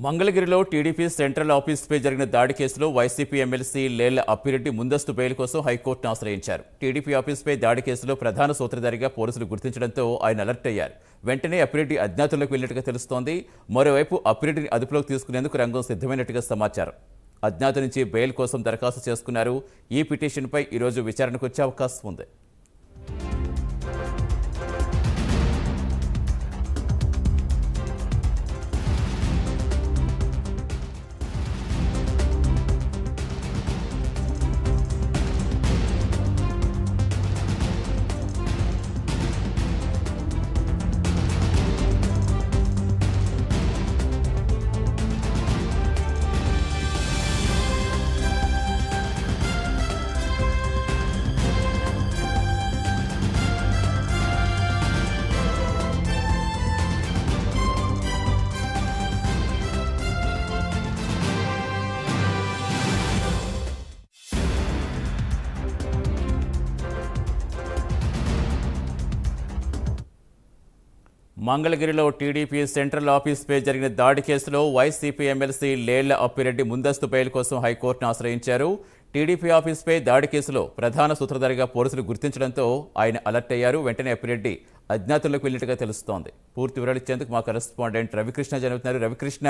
మంగళగిరిలో TDP central ఆఫీసుపై జరిగిన దాడి కేసులో వైసీపీ ఎమ్మెల్సీ లేళ్ల అప్పిరెడ్డి ముందస్తు బెయిల్ కోసం హైకోర్టును ఆశ్రయించారు. టీడీపీ ఆఫీసుపై దాడి కేసులో ప్రధాన సూత్రధారిగా పోలీసులు గుర్తించడంతో ఆయన అలర్ట్ అయ్యారు. వెంటనే అప్పిరెడ్డి అజ్ఞాతంలోకి వెళ్లినట్టుగా తెలుస్తోంది. మరోవైపు అప్పిరెడ్డిని అదుపులోకి తీసుకునేందుకు రంగం సిద్ధమైనట్టుగా సమాచారం. అజ్ఞాత నుంచి బెయిల్ కోసం దరఖాస్తు చేసుకున్నారు. ఈ పిటిషన్పై ఈరోజు విచారణకు వచ్చే అవకాశం ఉంది. మంగళగిరిలో టీడీపీ సెంట్రల్ ఆఫీసుపై జరిగిన దాడి కేసులో వైసీపీ ఎమ్మెల్సీ లేళ్ల అప్పిరెడ్డి ముందస్తు బెయిల్ కోసం హైకోర్టును ఆశ్రయించారు. టీడీపీ ఆఫీసుపై దాడి కేసులో ప్రధాన సూత్రధారిగా పోలీసులు గుర్తించడంతో ఆయన అలర్ట్ అయ్యారు. వెంటనే అప్పిరెడ్డి అజ్ఞాతంలోకి వెళ్లినట్టుగా తెలుస్తోంది. పూర్తి వివరాలు ఇచ్చేందుకు మా కరెస్పాండెంట్ రవికృష్ణ జరుగుతున్నారు. రవికృష్ణ,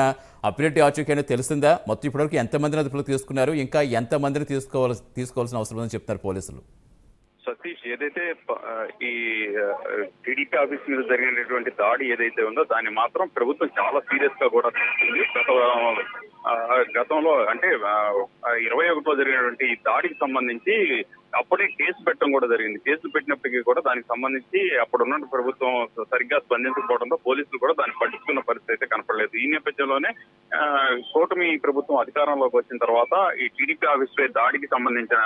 అప్పిరెడ్డి ఆచూకీ తెలిసిందా? మొత్తం ఇప్పటివరకు ఎంతమందిని అదుపులోకి తీసుకున్నారు? ఇంకా ఎంతమందిని తీసుకోవాల్సిన అవసరం ఉందని చెప్తున్నారు పోలీసులు? సతీష్, ఏదైతే ఈ టీడీపీ ఆఫీస్ మీద జరిగినటువంటి దాడి ఏదైతే ఉందో దాన్ని మాత్రం ప్రభుత్వం చాలా సీరియస్ గా కూడా తీసుకుంది. గతంలో అంటే 21లో జరిగినటువంటి దాడికి సంబంధించి అప్పుడే కేసు పెట్టడం కూడా జరిగింది. కేసులు పెట్టినప్పటికీ కూడా దానికి సంబంధించి అప్పుడున్న ప్రభుత్వం సరిగ్గా స్పందించకపోవడంతో పోలీసులు కూడా దాన్ని పట్టించుకున్న పరిస్థితి అయితే కనపడలేదు. ఈ నేపథ్యంలోనే కూటమి ప్రభుత్వం అధికారంలోకి వచ్చిన తర్వాత ఈ టీడీపీ ఆఫీస్ పై దాడికి సంబంధించిన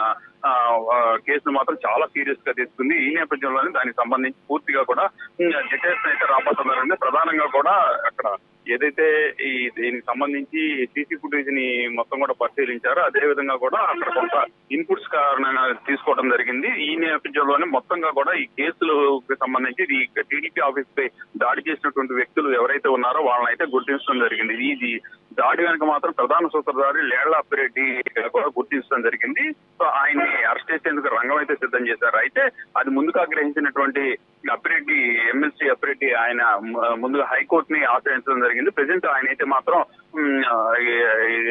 కేసులు మాత్రం చాలా సీరియస్ గా తీసుకుంది. ఈ నేపథ్యంలోనే దానికి సంబంధించి పూర్తిగా కూడా డీటెయిల్స్ అయితే రాబోతున్నారంటే ప్రధానంగా కూడా అక్కడ ఏదైతే ఈ దీనికి సంబంధించి సీసీ ఫుటేజ్ ని మొత్తం కూడా పరిశీలించారో అదే విధంగా కూడా అక్కడ కొంత ఇన్పుట్స్ కారణంగా తీసుకోవడం జరిగింది. ఈ నేపథ్యంలోనే మొత్తంగా కూడా ఈ కేసులకు సంబంధించి ఈ టీడీపీ ఆఫీస్ పై దాడి చేసినటువంటి వ్యక్తులు ఎవరైతే ఉన్నారో వాళ్ళని అయితే గుర్తించడం జరిగింది. ఇది దాడి వెనుక మాత్రం ప్రధాన సూత్రధారి లేళ్ల అప్పిరెడ్డి కూడా గుర్తించడం జరిగింది. సో ఆయన్ని అరెస్ట్ చేసేందుకు రంగం అయితే సిద్ధం చేశారు. అయితే అది ముందుగా గ్రహించినటువంటి అప్పిరెడ్డి ఎమ్మెల్సీ అప్పిరెడ్డి ఆయన ముందుగా హైకోర్టుని ఆశ్రయించడం జరిగింది. ప్రెసెంట్ ఆయన అయితే మాత్రం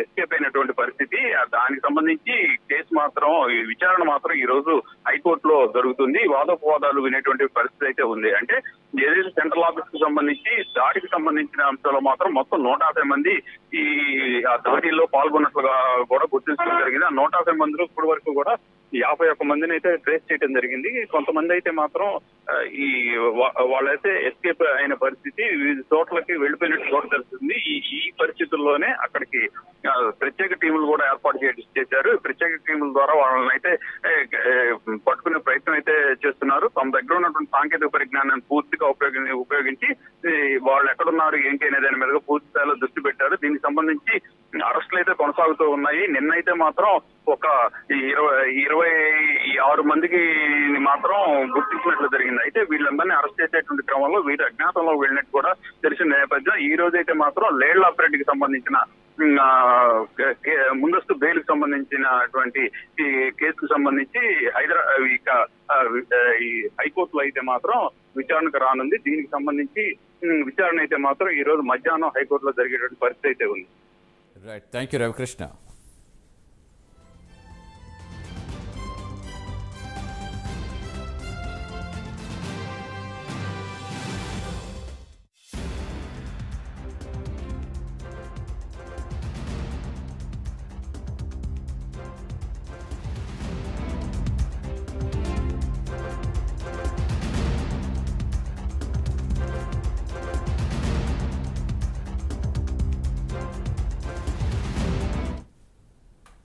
ఎస్కేప్ అయినటువంటి పరిస్థితి. దానికి సంబంధించి కేసు మాత్రం విచారణ మాత్రం ఈ రోజు హైకోర్టులో జరుగుతుంది. వాదోపవాదాలు వినేటువంటి పరిస్థితి అయితే ఉంది. అంటే ఏదైతే సెంట్రల్ ఆఫీస్ కు సంబంధించి దాడికి సంబంధించిన అంశాల్లో మాత్రం మొత్తం 150 మంది ఈ దాడిలో పాల్గొన్నట్లుగా కూడా గుర్తించడం జరిగింది. ఆ 150 మందిలో ఇప్పటి వరకు కూడా 51 మందిని అయితే ట్రేస్ చేయడం జరిగింది. కొంతమంది అయితే మాత్రం ఈ వాళ్ళైతే ఎస్కేప్ అయిన పరిస్థితి, వివిధ చోట్లకి వెళ్లిపోయినట్టు కూడా తెలుస్తుంది. ఈ పరిస్థితుల్లోనే అక్కడికి ప్రత్యేక టీములు కూడా ఏర్పాటు చేశారు. ప్రత్యేక టీముల ద్వారా వాళ్ళని అయితే పట్టుకునే ప్రయత్నం అయితే చేస్తున్నారు. తమ దగ్గర ఉన్నటువంటి సాంకేతిక పరిజ్ఞానాన్ని పూర్తిగా ఉపయోగించి వాళ్ళు ఎక్కడున్నారు ఏంటి అనే దాని మీద పూర్తి స్థాయిలో దృష్టి పెట్టారు. దీనికి సంబంధించి అరెస్టులు అయితే కొనసాగుతూ ఉన్నాయి. నిన్నైతే మాత్రం ఒక 26 మందికి మాత్రం గుర్తించినట్లు జరిగింది. అయితే వీళ్ళందరినీ అరెస్ట్ చేసేటువంటి క్రమంలో వీరు అజ్ఞాతంలో వెళ్ళినట్టు కూడా తెలిసిన నేపథ్యం ఈ రోజైతే మాత్రం లేళ్ల అప్పిరెడ్డికి సంబంధించిన ముందస్తు బెయిల్ కి సంబంధించినటువంటి ఈ కేసుకు సంబంధించి ఈ హైకోర్టులో అయితే మాత్రం విచారణకు రానుంది. దీనికి సంబంధించి విచారణ అయితే మాత్రం ఈ రోజు మధ్యాహ్నం హైకోర్టులో జరిగేటువంటి పరిస్థితి అయితే ఉంది. Right, thank you Ravikrishna.